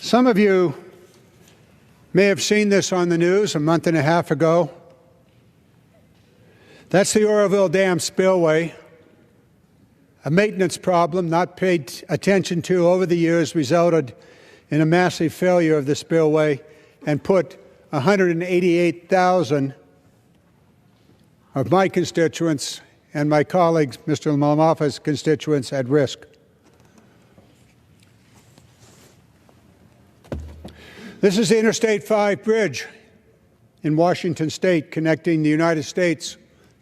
Some of you may have seen this on the news a month and a half ago. That's the Oroville Dam spillway. A maintenance problem not paid attention to over the years resulted in a massive failure of the spillway and put 188,000 of my constituents and my colleagues, Mr. Lamoffa's constituents, at risk. This is the Interstate 5 bridge in Washington State connecting the United States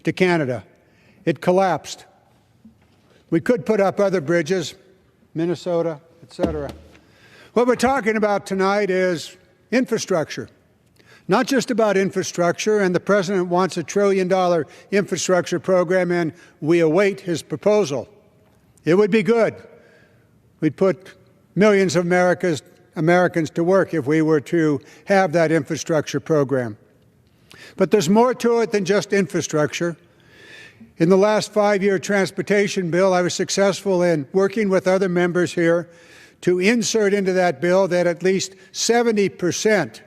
to Canada. It collapsed. We could put up other bridges, Minnesota, etc. What we're talking about tonight is infrastructure. Not just about infrastructure, and the President wants $1 trillion infrastructure program, and we await his proposal. It would be good. We'd put millions of Americans to work if we were to have that infrastructure program. But there's more to it than just infrastructure. In the last 5-year transportation bill, I was successful in working with other members here to insert into that bill that at least 70%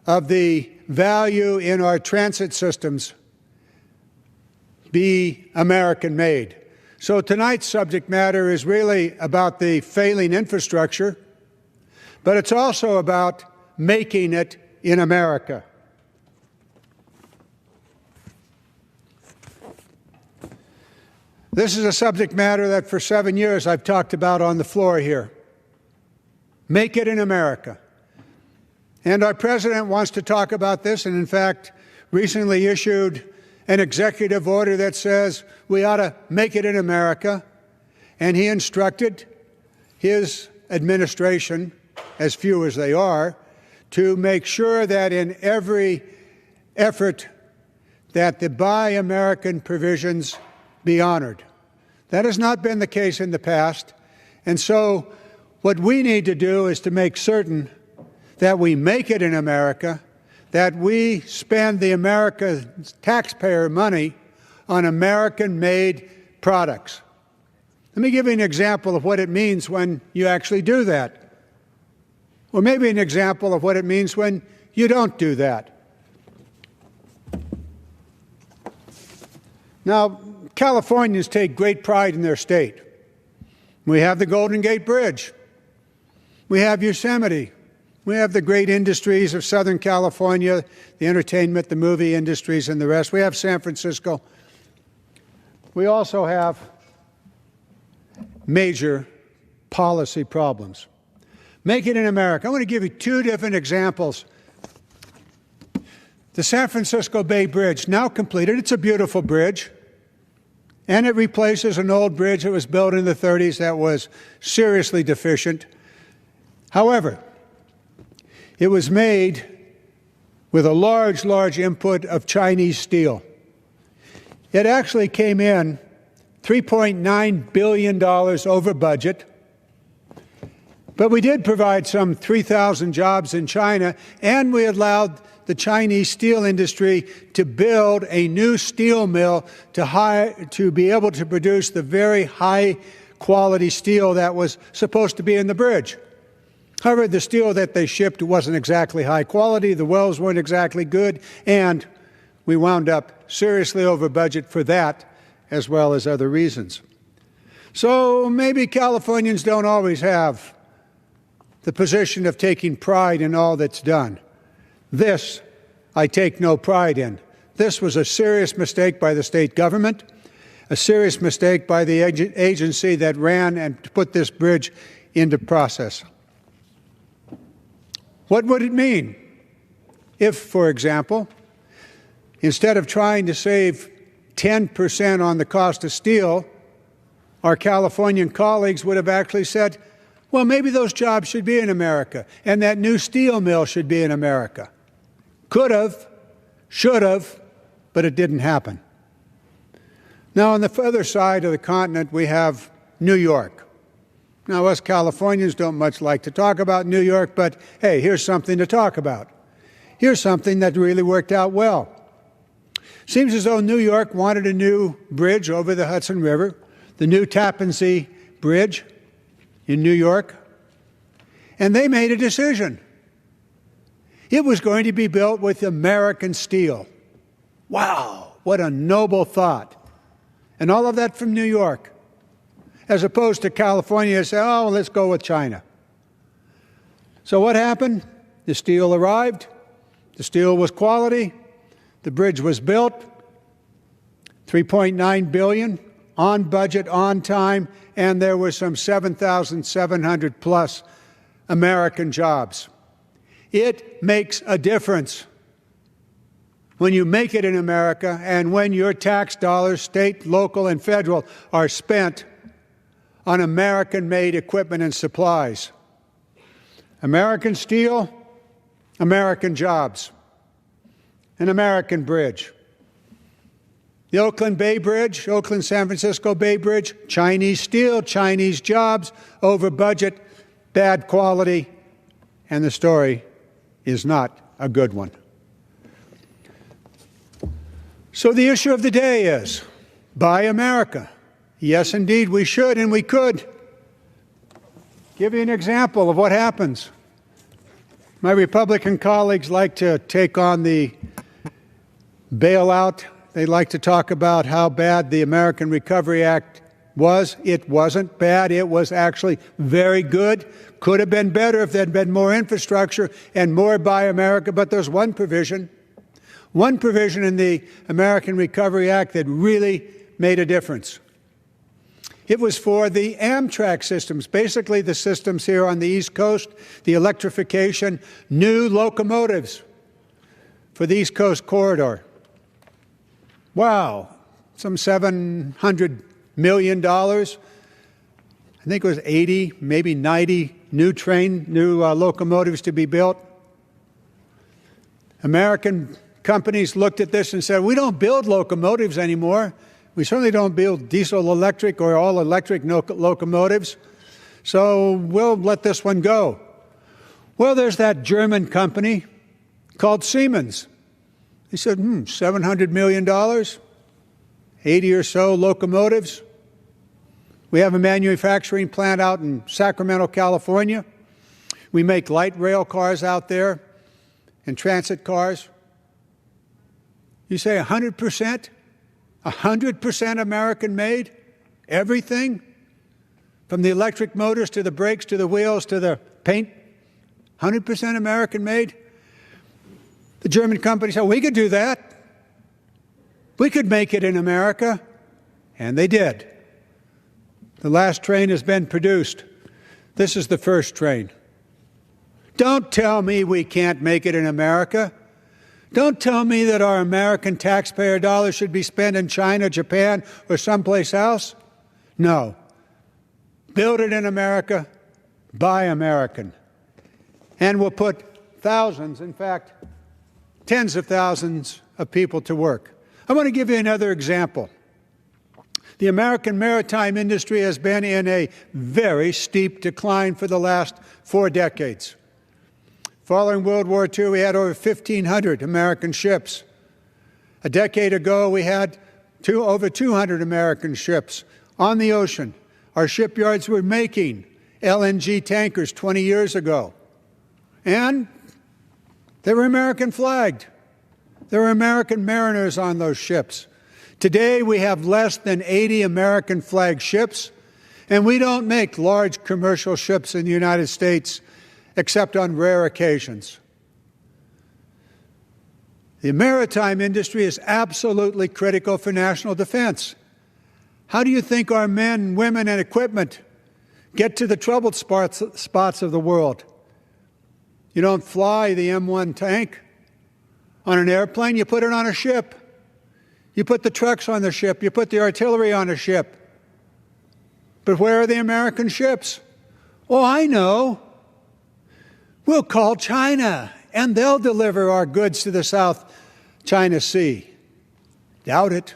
of the value in our transit systems be American-made. So tonight's subject matter is really about the failing infrastructure, but it's also about making it in America. This is a subject matter that for 7 years I've talked about on the floor here. Make it in America. And our President wants to talk about this, and in fact, recently issued an executive order that says we ought to make it in America. And he instructed his administration, as few as they are, to make sure that in every effort that the Buy American provisions be honored. That has not been the case in the past. And so what we need to do is to make certain that we make it in America, that we spend the American taxpayer money on American-made products. Let me give you an example of what it means when you actually do that. Or maybe an example of what it means when you don't do that. Now, Californians take great pride in their state. We have the Golden Gate Bridge. We have Yosemite. We have the great industries of Southern California, the entertainment, the movie industries, and the rest. We have San Francisco. We also have major policy problems. Make it in America. I want to give you two different examples. The San Francisco Bay Bridge, now completed. It's a beautiful bridge. And it replaces an old bridge that was built in the 30s that was seriously deficient. However, it was made with a large input of Chinese steel. It actually came in $3.9 billion over budget. But we did provide some 3,000 jobs in China, and we allowed the Chinese steel industry to build a new steel mill to be able to produce the very high-quality steel that was supposed to be in the bridge. However, the steel that they shipped wasn't exactly high quality, the welds weren't exactly good, and we wound up seriously over budget for that, as well as other reasons. So maybe Californians don't always have the position of taking pride in all that's done. This, I take no pride in. This was a serious mistake by the state government, a serious mistake by the agency that ran and put this bridge into process. What would it mean if, for example, instead of trying to save 10% on the cost of steel, our Californian colleagues would have actually said, well, maybe those jobs should be in America, and that new steel mill should be in America. Could have, should have, but it didn't happen. Now, on the further side of the continent, we have New York. Now, us Californians don't much like to talk about New York, but hey, here's something to talk about. Here's something that really worked out well. Seems as though New York wanted a new bridge over the Hudson River, the new Tappan Zee Bridge in New York. And they made a decision. It was going to be built with American steel. Wow, what a noble thought. And all of that from New York, as opposed to California saying, oh, let's go with China. So what happened? The steel arrived. The steel was quality. The bridge was built. $3.9 billion, on budget, on time, and there were some 7,700 plus American jobs. It makes a difference when you make it in America and when your tax dollars, state, local, and federal, are spent on American-made equipment and supplies. American steel, American jobs, an American bridge. The Oakland Bay Bridge, Oakland-San Francisco Bay Bridge, Chinese steel, Chinese jobs, over budget, bad quality, and the story is not a good one. So the issue of the day is, buy America. Yes, indeed, we should and we could. Give you an example of what happens. My Republican colleagues like to take on the bailout. They like to talk about how bad the American Recovery Act was. It wasn't bad. It was actually very good. Could have been better if there had been more infrastructure and more Buy America. But there's one provision in the American Recovery Act that really made a difference. It was for the Amtrak systems, basically the systems here on the East Coast, the electrification, new locomotives for the East Coast corridor. Wow, some $700 million. I think it was 80, maybe 90 new locomotives to be built. American companies looked at this and said, we don't build locomotives anymore. We certainly don't build diesel electric or all electric locomotives, so we'll let this one go. Well, there's that German company called Siemens. He said, $700 million, 80 or so locomotives. We have a manufacturing plant out in Sacramento, California. We make light rail cars out there and transit cars. You say 100%? 100% American-made? Everything? From the electric motors to the brakes to the wheels to the paint? 100% American-made? The German company said, we could do that. We could make it in America. And they did. The last train has been produced. This is the first train. Don't tell me we can't make it in America. Don't tell me that our American taxpayer dollars should be spent in China, Japan, or someplace else. No. Build it in America, buy American. And we'll put thousands, in fact, tens of thousands of people to work. I want to give you another example. The American maritime industry has been in a very steep decline for the last 4 decades. Following World War II, we had over 1,500 American ships. A decade ago, we had over 200 American ships on the ocean. Our shipyards were making LNG tankers 20 years ago. And they were American flagged. There were American mariners on those ships. Today, we have less than 80 American flagged ships, and we don't make large commercial ships in the United States except on rare occasions. The maritime industry is absolutely critical for national defense. How do you think our men, women, and equipment get to the troubled spots of the world? You don't fly the M1 tank on an airplane, you put it on a ship. You put the trucks on the ship, you put the artillery on a ship. But where are the American ships? Oh, I know. We'll call China, and they'll deliver our goods to the South China Sea. Doubt it.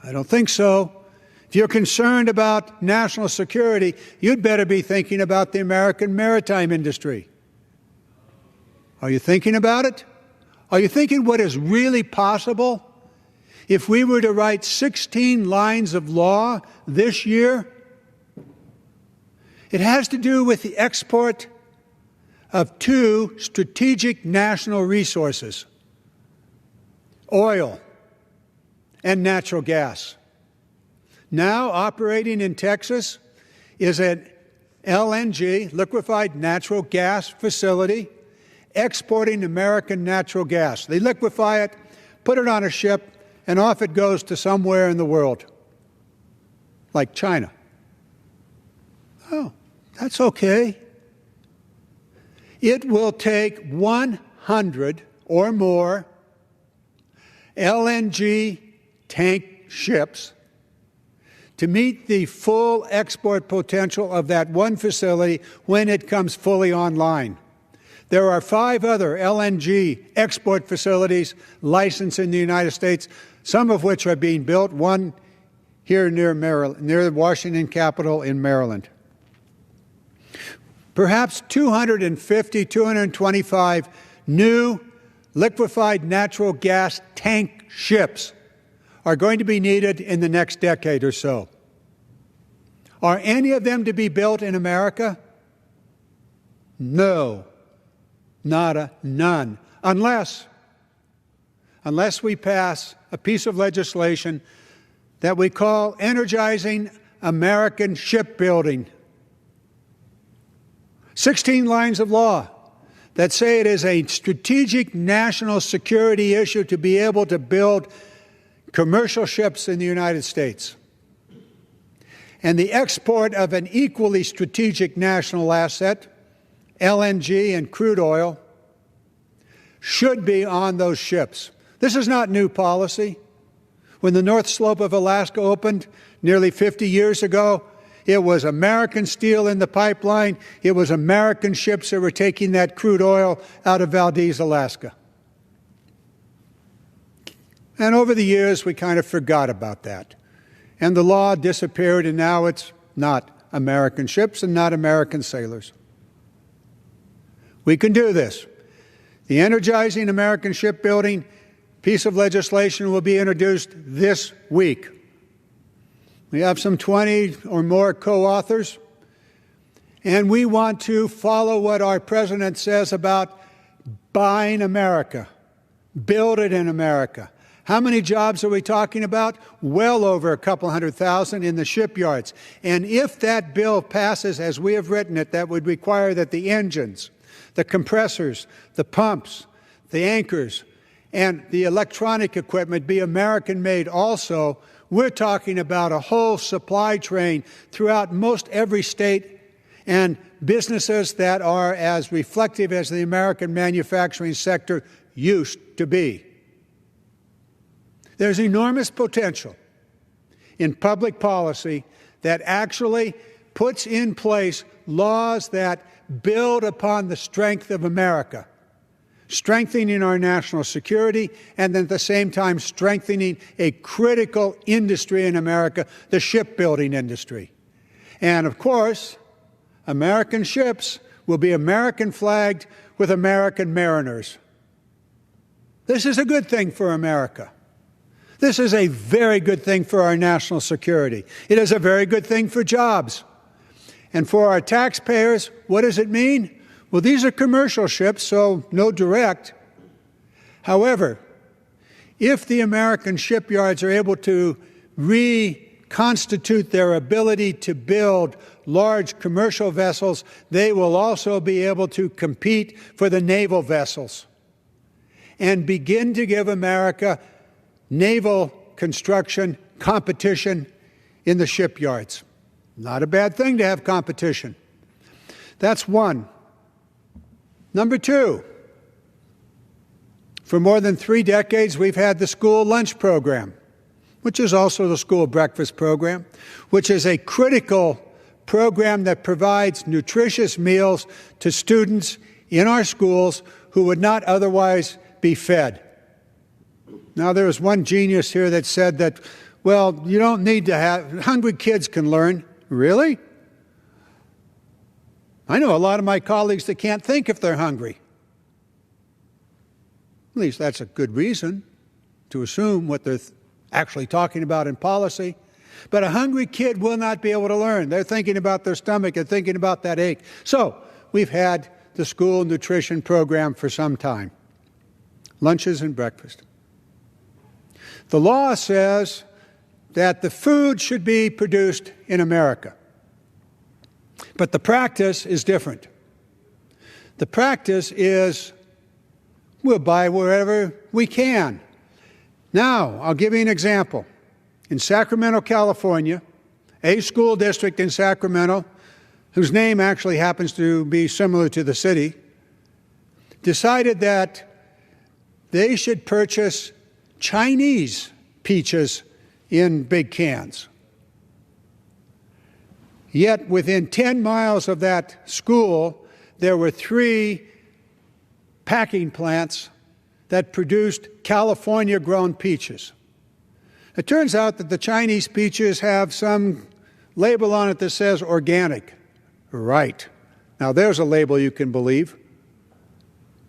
I don't think so. If you're concerned about national security, you'd better be thinking about the American maritime industry. Are you thinking about it? Are you thinking what is really possible if we were to write 16 lines of law this year? It has to do with the export of two strategic national resources, oil and natural gas. Now operating in Texas is an LNG, liquefied natural gas facility, exporting American natural gas. They liquefy it, put it on a ship, and off it goes to somewhere in the world, like China. Oh, that's okay. It will take 100 or more LNG tank ships to meet the full export potential of that one facility when it comes fully online. There are 5 other LNG export facilities licensed in the United States, some of which are being built, one here near Maryland, near the Washington Capitol in Maryland. Perhaps 250, 225 new liquefied natural gas tank ships are going to be needed in the next decade or so. Are any of them to be built in America? No. None. Unless we pass a piece of legislation that we call Energizing American Shipbuilding. 16 lines of law that say it is a strategic national security issue to be able to build commercial ships in the United States. And the export of an equally strategic national asset, LNG and crude oil, should be on those ships. This is not new policy. When the North Slope of Alaska opened nearly 50 years ago, it was American steel in the pipeline. It was American ships that were taking that crude oil out of Valdez, Alaska. And over the years, we kind of forgot about that. And the law disappeared, and now it's not American ships and not American sailors. We can do this. The Energizing American Shipbuilding piece of legislation will be introduced this week. We have some 20 or more co-authors, and we want to follow what our president says about buying America, build it in America. How many jobs are we talking about? Well over a couple 100,000 in the shipyards. And if that bill passes as we have written it, that would require that the engines, the compressors, the pumps, the anchors, and the electronic equipment be American-made also. We're talking about a whole supply chain throughout most every state and businesses that are as reflective as the American manufacturing sector used to be. There's enormous potential in public policy that actually puts in place laws that build upon the strength of America, strengthening our national security, and at the same time strengthening a critical industry in America, the shipbuilding industry. And of course, American ships will be American flagged with American mariners. This is a good thing for America. This is a very good thing for our national security. It is a very good thing for jobs. And for our taxpayers, what does it mean? Well, these are commercial ships, so no direct. However, if the American shipyards are able to reconstitute their ability to build large commercial vessels, they will also be able to compete for the naval vessels and begin to give America naval construction competition in the shipyards. Not a bad thing to have competition. That's one. Number two, for more than 3 decades, we've had the school lunch program, which is also the school breakfast program, which is a critical program that provides nutritious meals to students in our schools who would not otherwise be fed. Now, there was one genius here that said that, well, you don't need to have, hungry kids can learn. Really? I know a lot of my colleagues that can't think if they're hungry. At least that's a good reason to assume what they're actually talking about in policy. But a hungry kid will not be able to learn. They're thinking about their stomach and thinking about that ache. So we've had the school nutrition program for some time, lunches and breakfast. The law says that the food should be produced in America, but the practice is different. The practice is we'll buy wherever we can. Now, I'll give you an example. In Sacramento, California, a school district in Sacramento, whose name actually happens to be similar to the city, decided that they should purchase Chinese peaches in big cans. Yet within 10 miles of that school, there were 3 packing plants that produced California-grown peaches. It turns out that the Chinese peaches have some label on it that says organic. Right. Now there's a label you can believe.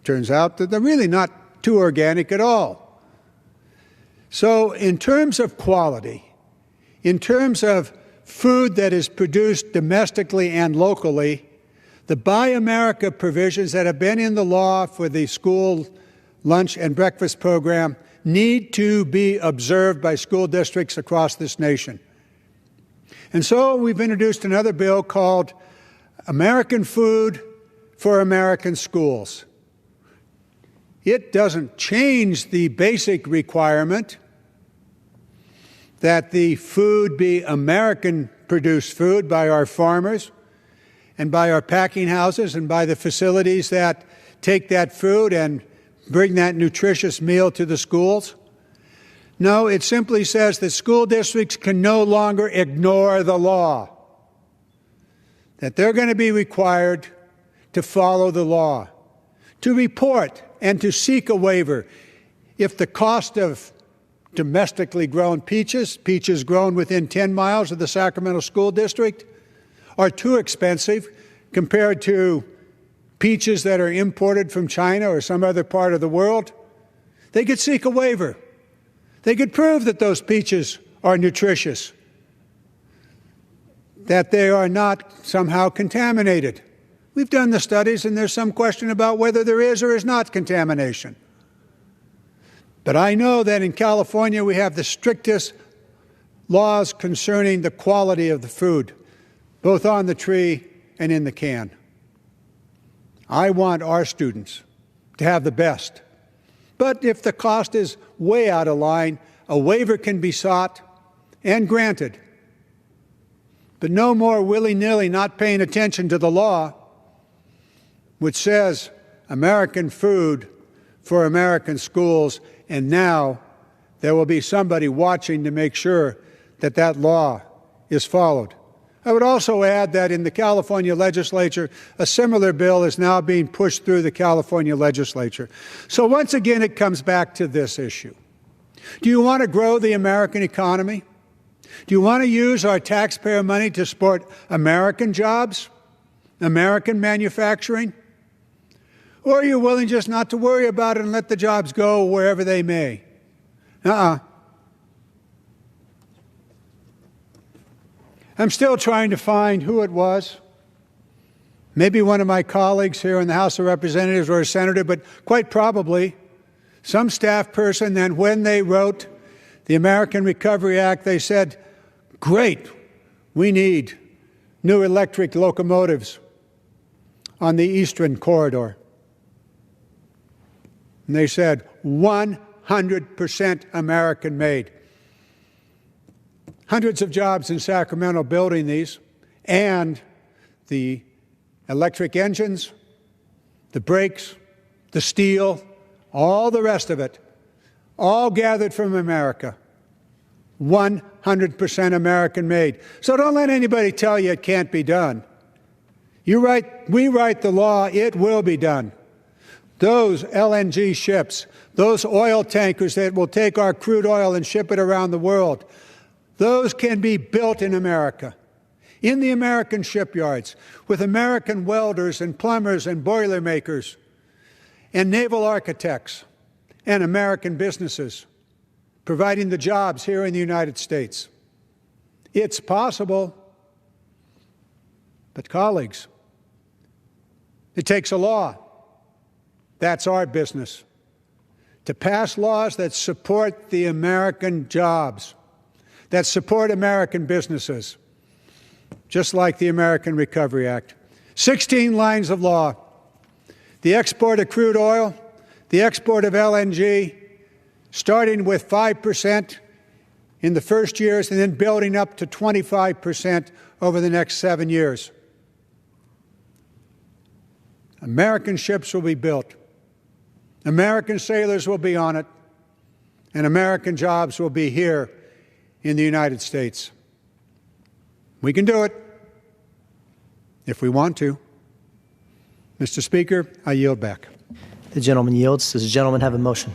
Turns out that they're really not too organic at all. So in terms of quality, in terms of food that is produced domestically and locally, the Buy America provisions that have been in the law for the school lunch and breakfast program need to be observed by school districts across this nation. And so we've introduced another bill called American Food for American Schools. It doesn't change the basic requirement that the food be American-produced food by our farmers and by our packing houses and by the facilities that take that food and bring that nutritious meal to the schools. No, it simply says that school districts can no longer ignore the law, that they're going to be required to follow the law, to report and to seek a waiver if the cost of domestically grown peaches grown within 10 miles of the Sacramento School District, are too expensive compared to peaches that are imported from China or some other part of the world. They could seek a waiver. They could prove that those peaches are nutritious, that they are not somehow contaminated. We've done the studies, and there's some question about whether there is or is not contamination. But I know that in California we have the strictest laws concerning the quality of the food, both on the tree and in the can. I want our students to have the best. But if the cost is way out of line, a waiver can be sought and granted. But no more willy-nilly not paying attention to the law, which says American food for American schools, and now there will be somebody watching to make sure that that law is followed. I would also add that in the California legislature, a similar bill is now being pushed through the California legislature. So once again, it comes back to this issue. Do you want to grow the American economy? Do you want to use our taxpayer money to support American jobs, American manufacturing? Or are you willing just not to worry about it and let the jobs go wherever they may? I'm still trying to find who it was. Maybe one of my colleagues here in the House of Representatives or a senator, but quite probably some staff person. And when they wrote the American Recovery Act, they said, great, we need new electric locomotives on the Eastern Corridor. And they said 100% American made. Hundreds of jobs in Sacramento building these, and the electric engines, the brakes, the steel, all the rest of it, all gathered from America. 100% American made. So don't let anybody tell you it can't be done. We write the law, it will be done. Those LNG ships, those oil tankers that will take our crude oil and ship it around the world, those can be built in America, in the American shipyards, with American welders and plumbers and boilermakers and naval architects and American businesses providing the jobs here in the United States. It's possible. But colleagues, It takes a law. That's our business. To pass laws that support the American jobs, that support American businesses, just like the American Recovery Act. 16 lines of law. The export of crude oil, the export of LNG, starting with 5% in the first years and then building up to 25% over the next 7 years. American ships will be built. American sailors will be on it, and American jobs will be here in the United States. We can do it if we want to. Mr. Speaker, I yield back. The gentleman yields. Does the gentleman have a motion?